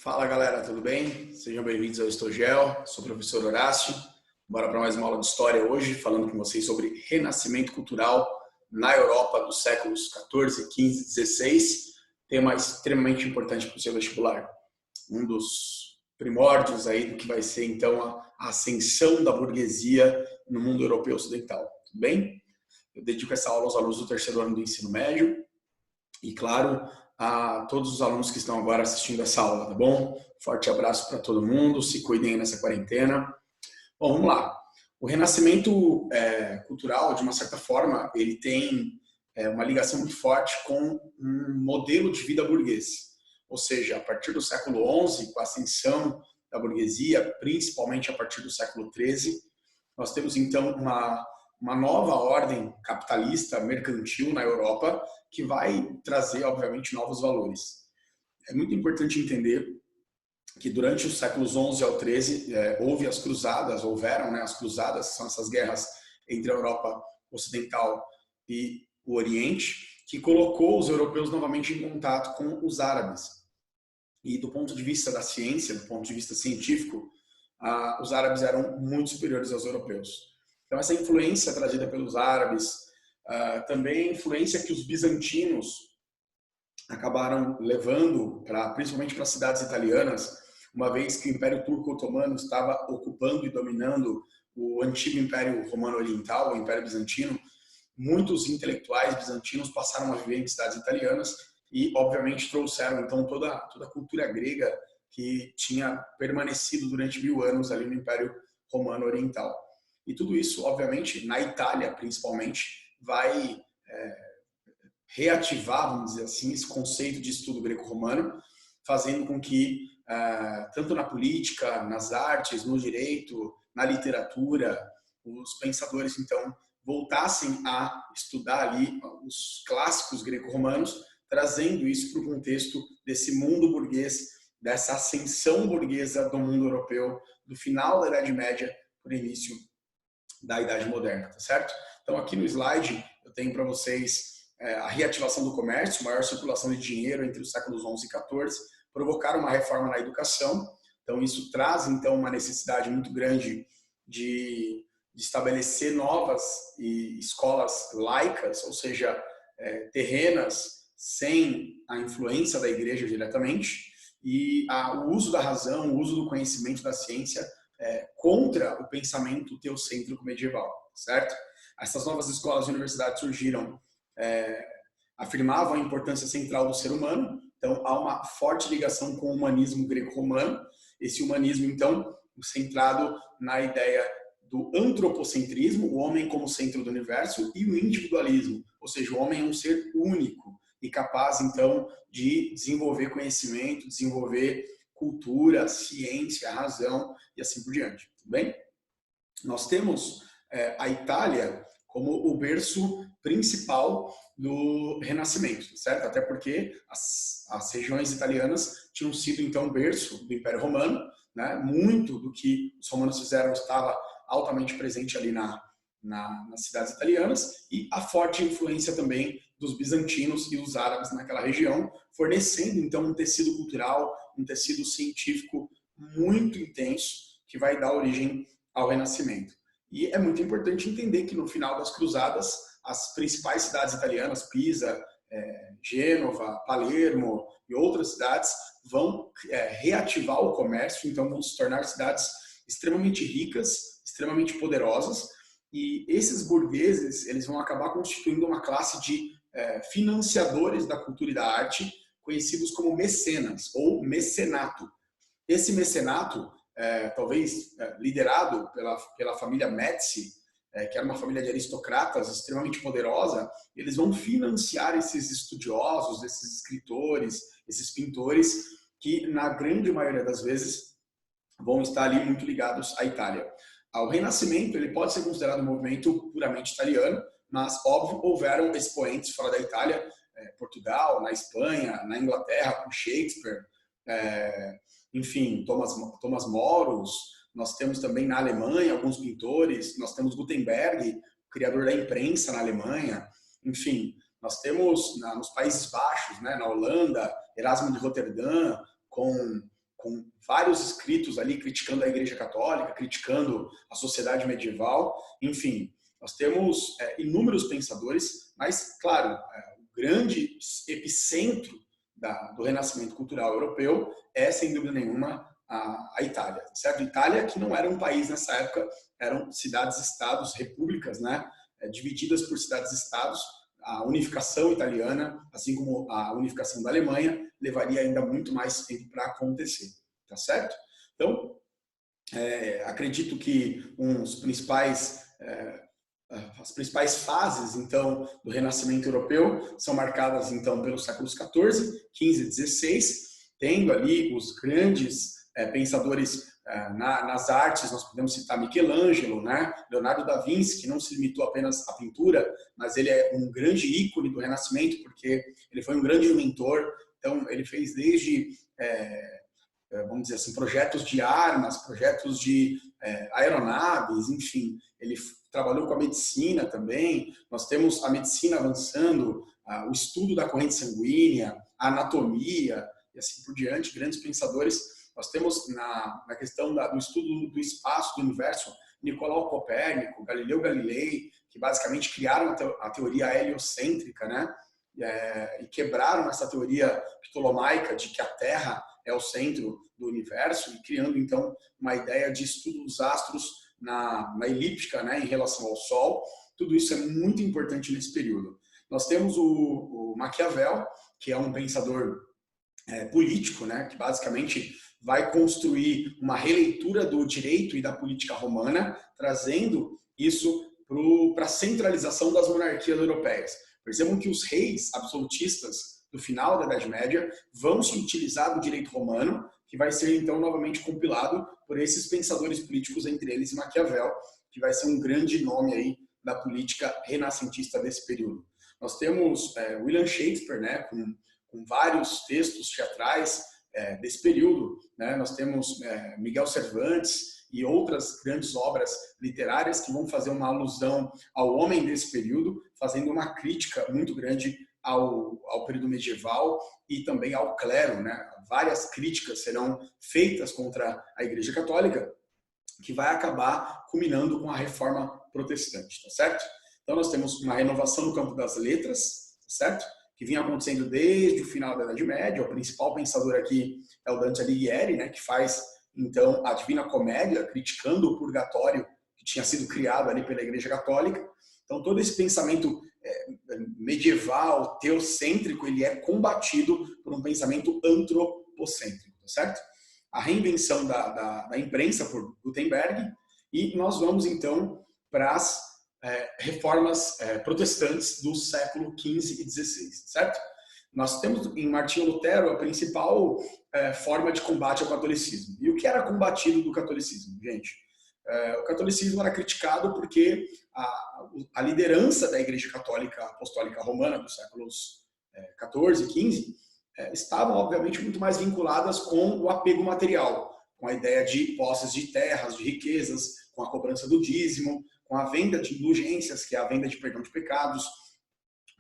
Fala galera, tudo bem? Sejam bem-vindos ao Estogel, sou o professor Horácio. Bora para mais uma aula de história hoje, falando com vocês sobre renascimento cultural na Europa dos séculos 14, 15, 16. Tema extremamente importante para o seu vestibular. Um dos primórdios aí do que vai ser então a ascensão da burguesia no mundo europeu ocidental. Tudo bem? Eu dedico essa aula aos alunos do terceiro ano do ensino médio e, claro, a todos os alunos que estão agora assistindo essa aula, tá bom? Forte abraço para todo mundo, se cuidem aí nessa quarentena. Bom, vamos lá. O renascimento cultural, de uma certa forma, ele tem uma ligação muito forte com um modelo de vida burguês. Ou seja, a partir do século XI, com a ascensão da burguesia, principalmente a partir do século XIII, nós temos então uma nova ordem capitalista, mercantil na Europa, que vai trazer, obviamente, novos valores. É muito importante entender que durante os séculos XI ao XIII houve as cruzadas, houveram, né, as cruzadas, são essas guerras entre a Europa Ocidental e o Oriente, que colocou os europeus novamente em contato com os árabes. E do ponto de vista da ciência, do ponto de vista científico, os árabes eram muito superiores aos europeus. Então, essa influência trazida pelos árabes, também a influência que os bizantinos acabaram levando, principalmente para as cidades italianas, uma vez que o Império Turco-Otomano estava ocupando e dominando o antigo Império Romano Oriental, o Império Bizantino, muitos intelectuais bizantinos passaram a viver em cidades italianas e, obviamente, trouxeram então toda a cultura grega que tinha permanecido durante 1000 anos ali no Império Romano Oriental. E tudo isso, obviamente, na Itália, principalmente, vai reativar, vamos dizer assim, esse conceito de estudo greco-romano, fazendo com que, tanto na política, nas artes, no direito, na literatura, os pensadores, então, voltassem a estudar ali os clássicos greco-romanos, trazendo isso para o contexto desse mundo burguês, dessa ascensão burguesa do mundo europeu, do final da Idade Média para o início da Idade Moderna, tá certo? Então, aqui no slide, eu tenho para vocês a reativação do comércio, maior circulação de dinheiro entre os séculos XI e XIV, provocaram uma reforma na educação. Então, isso traz, então, uma necessidade muito grande de estabelecer novas escolas laicas, ou seja, terrenas, sem a influência da igreja diretamente, e o uso da razão, o uso do conhecimento da ciência contra o pensamento teocêntrico medieval, certo? Essas novas escolas e universidades surgiram, afirmavam a importância central do ser humano, então há uma forte ligação com o humanismo greco-romano, esse humanismo, então, centrado na ideia do antropocentrismo, o homem como centro do universo, e o individualismo, ou seja, o homem é um ser único e capaz, então, de desenvolver conhecimento, desenvolver cultura, ciência, razão e assim por diante. Tudo bem? Nós temos a Itália como o berço principal do Renascimento, certo? Até porque as regiões italianas tinham sido, então, berço do Império Romano, né? Muito do que os romanos fizeram estava altamente presente ali nas cidades italianas, e a forte influência também dos bizantinos e dos árabes naquela região, fornecendo então um tecido cultural, um tecido científico muito intenso, que vai dar origem ao Renascimento. E é muito importante entender que no final das cruzadas, as principais cidades italianas, Pisa, Gênova, Palermo e outras cidades, vão reativar o comércio, então vão se tornar cidades extremamente ricas, extremamente poderosas, e esses burgueses, eles vão acabar constituindo uma classe de financiadores da cultura e da arte, conhecidos como mecenas ou mecenato. Esse mecenato, talvez liderado pela família Médici, que era uma família de aristocratas extremamente poderosa, eles vão financiar esses estudiosos, esses escritores, esses pintores, que na grande maioria das vezes vão estar ali muito ligados à Itália. O Renascimento ele pode ser considerado um movimento puramente italiano, mas, óbvio, houveram expoentes fora da Itália, Portugal, na Espanha, na Inglaterra, com Shakespeare, enfim, Thomas Moros. Nós temos também na Alemanha alguns pintores, nós temos Gutenberg, o criador da imprensa na Alemanha, enfim, nós temos nos Países Baixos, né, na Holanda, Erasmo de Roterdã, com com vários escritos ali criticando a Igreja Católica, criticando a sociedade medieval, enfim, nós temos inúmeros pensadores, mas, claro, o grande epicentro do renascimento cultural europeu é, sem dúvida nenhuma, a Itália, certo? Itália, que não era um país nessa época, eram cidades-estados, repúblicas, né? Divididas por cidades-estados. A unificação italiana, assim como a unificação da Alemanha, levaria ainda muito mais tempo para acontecer, tá certo? Então, acredito que as principais fases, então, do Renascimento Europeu são marcadas, então, pelos séculos XIV, XV e XVI, tendo ali os grandes pensadores nas artes. Nós podemos citar Michelangelo, né? Leonardo da Vinci, que não se limitou apenas à pintura, mas ele é um grande ícone do Renascimento, porque ele foi um grande inventor. Então, ele fez desde, vamos dizer assim, projetos de armas, projetos de aeronaves, enfim. Ele trabalhou com a medicina também. Nós temos a medicina avançando, o estudo da corrente sanguínea, a anatomia e assim por diante, grandes pensadores. Nós temos na questão do estudo do espaço, do universo, Nicolau Copérnico, Galileu Galilei, que basicamente criaram a teoria heliocêntrica, né? E quebraram essa teoria ptolomaica de que a Terra é o centro do universo, e criando, então, uma ideia de estudo dos astros na elíptica, né, em relação ao Sol. Tudo isso é muito importante nesse período. Nós temos o Maquiavel, que é um pensador político, né, que basicamente vai construir uma releitura do direito e da política romana, trazendo isso para a centralização das monarquias europeias. Percebam que os reis absolutistas do final da Idade Média vão se utilizar do direito romano, que vai ser então novamente compilado por esses pensadores políticos, entre eles Maquiavel, que vai ser um grande nome aí da política renascentista desse período. Nós temos William Shakespeare, né, com vários textos teatrais desse período, né? Nós temos Miguel Cervantes e outras grandes obras literárias que vão fazer uma alusão ao homem desse período, fazendo uma crítica muito grande ao período medieval e também ao clero, né? Várias críticas serão feitas contra a Igreja Católica, que vai acabar culminando com a Reforma Protestante, tá certo? Então nós temos uma renovação no campo das letras, tá certo? Que vinha acontecendo desde o final da Idade Média. O principal pensador aqui é o Dante Alighieri, né, que faz, então, a Divina Comédia, criticando o purgatório que tinha sido criado ali pela Igreja Católica. Então, todo esse pensamento medieval, teocêntrico, ele é combatido por um pensamento antropocêntrico, tá certo? A reinvenção da imprensa por Gutenberg, e nós vamos, então, para as reformas protestantes do século XV e XVI, certo? Nós temos em Martinho Lutero a principal forma de combate ao catolicismo. E o que era combatido do catolicismo, gente? O catolicismo era criticado porque a liderança da Igreja Católica Apostólica Romana dos séculos XIV e XV estavam, obviamente, muito mais vinculadas com o apego material, com a ideia de posses de terras, de riquezas, com a cobrança do dízimo, com a venda de indulgências, que é a venda de perdão de pecados,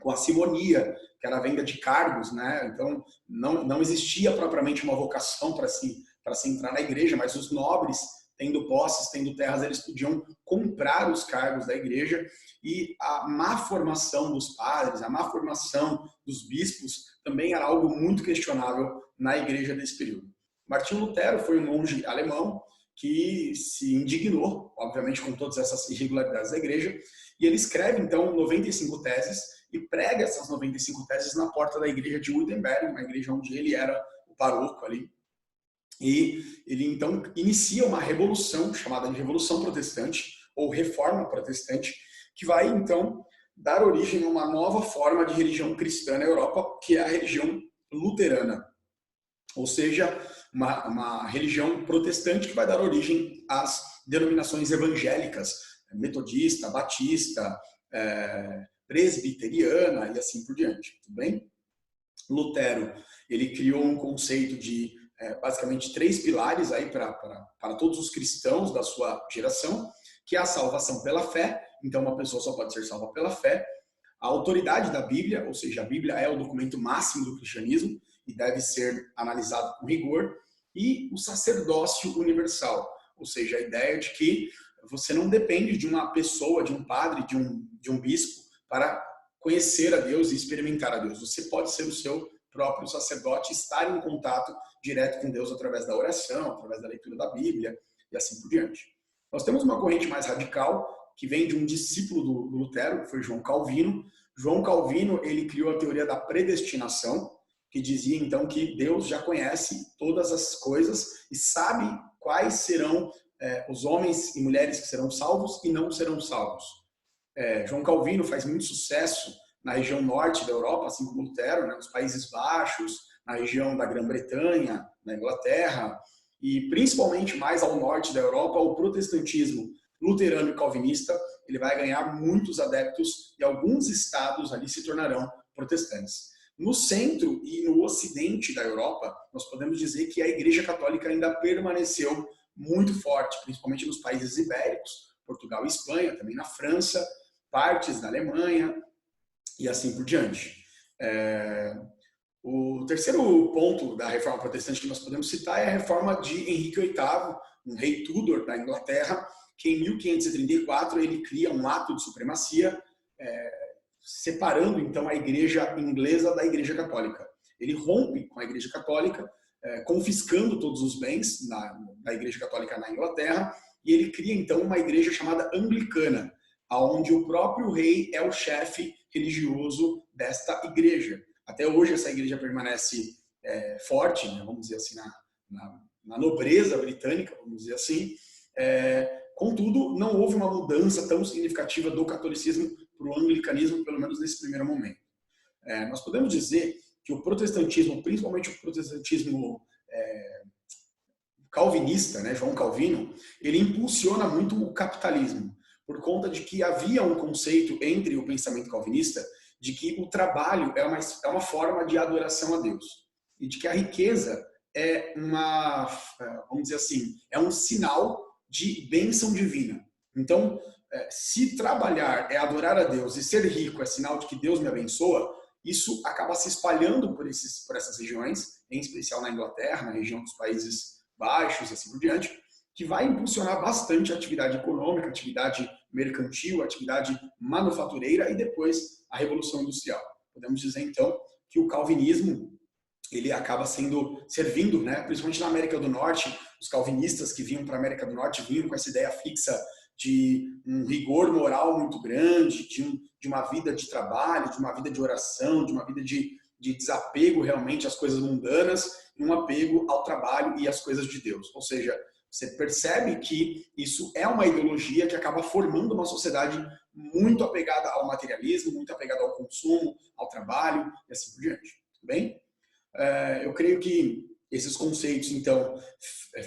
com a simonia, que era a venda de cargos, né? Então, não existia propriamente uma vocação para se entrar na igreja, mas os nobres, tendo posses, tendo terras, eles podiam comprar os cargos da igreja, e a má formação dos padres, a má formação dos bispos, também era algo muito questionável na igreja desse período. Martinho Lutero foi um monge alemão que se indignou, obviamente, com todas essas irregularidades da igreja, e ele escreve, então, 95 teses e prega essas 95 teses na porta da igreja de Wittenberg, uma igreja onde ele era o paroco ali. E ele, então, inicia uma revolução chamada de Revolução Protestante, ou Reforma Protestante, que vai, então, dar origem a uma nova forma de religião cristã na Europa, que é a religião luterana. Ou seja, uma religião protestante que vai dar origem às denominações evangélicas, metodista, batista, presbiteriana e assim por diante, tudo bem? Lutero, ele criou um conceito de basicamente 3 pilares aí para todos os cristãos da sua geração, que é a salvação pela fé. Então uma pessoa só pode ser salva pela fé. A autoridade da Bíblia, ou seja, a Bíblia é o documento máximo do cristianismo e deve ser analisado com rigor. e o sacerdócio universal, ou seja, a ideia de que você não depende de uma pessoa, de um padre, de um bispo para conhecer a Deus e experimentar a Deus. Você pode ser o seu próprio sacerdote, estar em contato direto com Deus através da oração, através da leitura da Bíblia e assim por diante. Nós temos uma corrente mais radical que vem de um discípulo do Lutero, que foi João Calvino. João Calvino, ele criou a teoria da predestinação, que dizia então que Deus já conhece todas as coisas e sabe quais serão os homens e mulheres que serão salvos e não serão salvos. João Calvino faz muito sucesso na região norte da Europa, assim como Lutero, né, nos Países Baixos, na região da Grã-Bretanha, na Inglaterra, e principalmente mais ao norte da Europa, o protestantismo luterano e calvinista, ele vai ganhar muitos adeptos e alguns estados ali se tornarão protestantes. No centro e no ocidente da Europa, nós podemos dizer que a Igreja Católica ainda permaneceu muito forte, principalmente nos países ibéricos, Portugal e Espanha, também na França, partes da Alemanha e assim por diante. O terceiro ponto da reforma protestante que nós podemos citar é a reforma de Henrique VIII, um rei Tudor da Inglaterra, que em 1534 ele cria um ato de supremacia, separando então a igreja inglesa da igreja católica. Ele rompe com a igreja católica, confiscando todos os bens da igreja católica na Inglaterra, e ele cria então uma igreja chamada anglicana, onde o próprio rei é o chefe religioso desta igreja. Até hoje essa igreja permanece forte, né, vamos dizer assim, na nobreza britânica, vamos dizer assim. Contudo, não houve uma mudança tão significativa do catolicismo para o anglicanismo, pelo menos nesse primeiro momento. Nós podemos dizer que o protestantismo, principalmente o protestantismo calvinista, né, João Calvino, ele impulsiona muito o capitalismo, por conta de que havia um conceito entre o pensamento calvinista de que o trabalho é uma forma de adoração a Deus, e de que a riqueza é vamos dizer assim, é um sinal de bênção divina. Então, se trabalhar é adorar a Deus e ser rico é sinal de que Deus me abençoa, isso acaba se espalhando por essas regiões, em especial na Inglaterra, na região dos Países Baixos e assim por diante, que vai impulsionar bastante a atividade econômica, a atividade mercantil, a atividade manufatureira e depois a Revolução Industrial. Podemos dizer, então, que o calvinismo ele acaba servindo, né, principalmente na América do Norte, os calvinistas que vinham para a América do Norte vinham com essa ideia fixa de um rigor moral muito grande, de uma vida de trabalho, de uma vida de oração, de uma vida de desapego realmente às coisas mundanas e um apego ao trabalho e às coisas de Deus. Ou seja, você percebe que isso é uma ideologia que acaba formando uma sociedade muito apegada ao materialismo, muito apegada ao consumo, ao trabalho e assim por diante. Tudo bem? Eu creio que esses conceitos, então,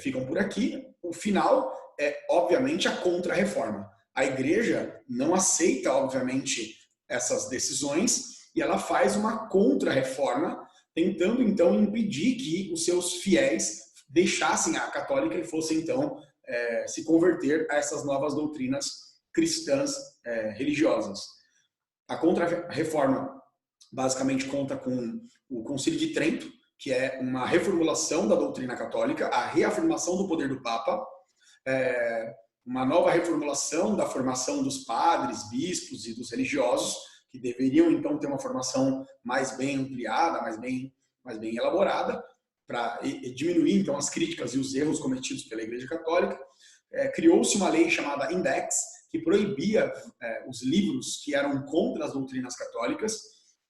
ficam por aqui. O final é, obviamente, a contra-reforma. A igreja não aceita, obviamente, essas decisões e ela faz uma contra-reforma, tentando, então, impedir que os seus fiéis deixassem a católica e fossem, então, se converter a essas novas doutrinas cristãs religiosas. A contra-reforma basicamente conta com o Concílio de Trento, que é uma reformulação da doutrina católica, a reafirmação do poder do Papa, uma nova reformulação da formação dos padres, bispos e dos religiosos, que deveriam então ter uma formação mais bem ampliada, mais bem elaborada, para diminuir então as críticas e os erros cometidos pela Igreja Católica. Criou-se uma lei chamada Index, que proibia os livros que eram contra as doutrinas católicas.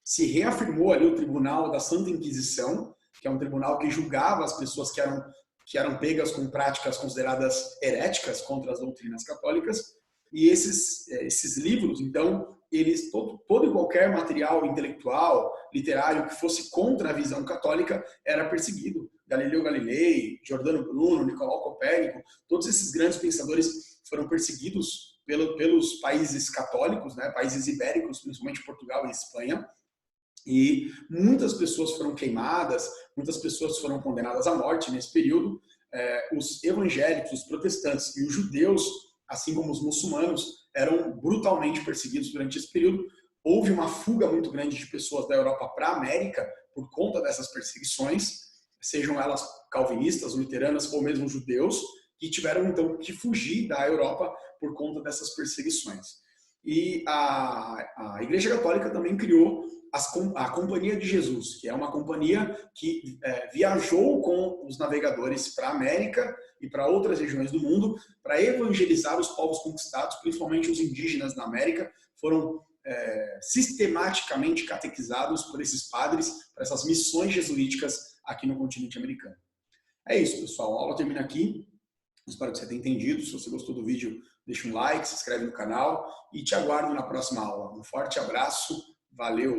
Se reafirmou ali o Tribunal da Santa Inquisição, que é um tribunal que julgava as pessoas que eram pegas com práticas consideradas heréticas contra as doutrinas católicas. E esses livros, então, todo e qualquer material intelectual, literário, que fosse contra a visão católica, era perseguido. Galileu Galilei, Giordano Bruno, Nicolau Copérnico, todos esses grandes pensadores foram perseguidos pelos países católicos, né, países ibéricos, principalmente Portugal e Espanha, e muitas pessoas foram queimadas, muitas pessoas foram condenadas à morte nesse período. Os evangélicos, os protestantes e os judeus, assim como os muçulmanos, eram brutalmente perseguidos durante esse período. Houve uma fuga muito grande de pessoas da Europa para a América por conta dessas perseguições. sejam elas calvinistas, luteranas ou mesmo judeus, que tiveram então que fugir da Europa por conta dessas perseguições. E a Igreja Católica também criou a Companhia de Jesus, que é uma companhia que viajou com os navegadores para a América e para outras regiões do mundo para evangelizar os povos conquistados, principalmente os indígenas da América. Foram sistematicamente catequizados por esses padres, por essas missões jesuíticas aqui no continente americano. É isso, pessoal. A aula termina aqui. Espero que você tenha entendido. Se você gostou do vídeo, deixa um like, se inscreve no canal e te aguardo na próxima aula. Um forte abraço. Valeu!